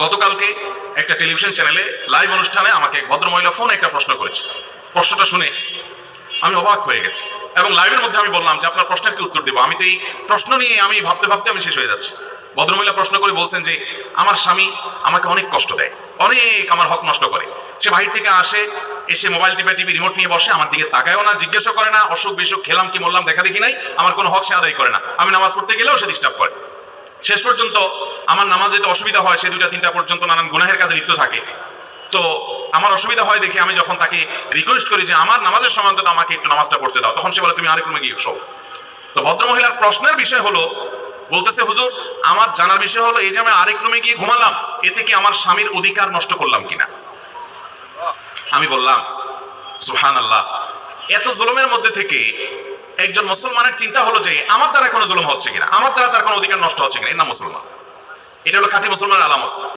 গতকালকে একটা টেলিভিশন চ্যানেলে লাইভ অনুষ্ঠানে আমাকে এক ভদ্রমহিলা ফোনে একটা প্রশ্ন করেছে। প্রশ্নটা শুনে আমি অবাক হয়ে গেছি এবং লাইভের মধ্যে আমি বললাম যে আপনার প্রশ্নের কি উত্তর দেবো, আমি তো এই প্রশ্ন নিয়ে আমি ভাবতে ভাবতে আমি শেষ হয়ে যাচ্ছি। ভদ্রমহিলা প্রশ্ন করে বলছেন যে আমার স্বামী আমাকে অনেক কষ্ট দেয়, অনেক আমার হক নষ্ট করে। সে বাহির থেকে আসে, এসে মোবাইল টিপি রিমোট নিয়ে বসে, আমার দিকে তাকায়ও না, জিজ্ঞেসও করে না, অসুখ বিসুখ খেলাম কি মরলাম দেখা দেখি নাই, আমার কোনো হক সে আদায় করে না। আমি নামাজ পড়তে গেলেও সে ডিস্টার্ব করে। শেষ পর্যন্ত আমার নামাজ যেতে অসুবিধা হয়, সে 2টা 3টা পর্যন্ত নানান গুনাহের কাজে লিপ্ত থাকে। তো আমার অসুবিধা হয় দেখে আমি যখন তাকে রিকোয়েস্ট করি যে আমার নামাজের সময় অন্তত আমাকে একটু নামাজটা পড়তে দাও, তখন সে বলে তুমি আরেক রুমে গিয়ে শোও। তো ভদ্রমহিলার প্রশ্নের বিষয় হলো, বলতেছে হুজুর আমার জানার বিষয় হলো এই যে আমি আরেক রুমে গিয়ে ঘুমালাম, এতে কি আমার স্বামীর অধিকার নষ্ট করলাম কিনা। আমি বললাম সুবহানাল্লাহ, এত জুলুমের মধ্যে থেকে একজন মুসলমানের চিন্তা হলো যে আমার দ্বারা কোনো জুলুম হচ্ছে কিনা, আমার দ্বারা তার কোনো অধিকার নষ্ট হচ্ছে কিনা, এর নাম মুসলমান। এটা হলো খাঁটি মুসলমানের আলামত।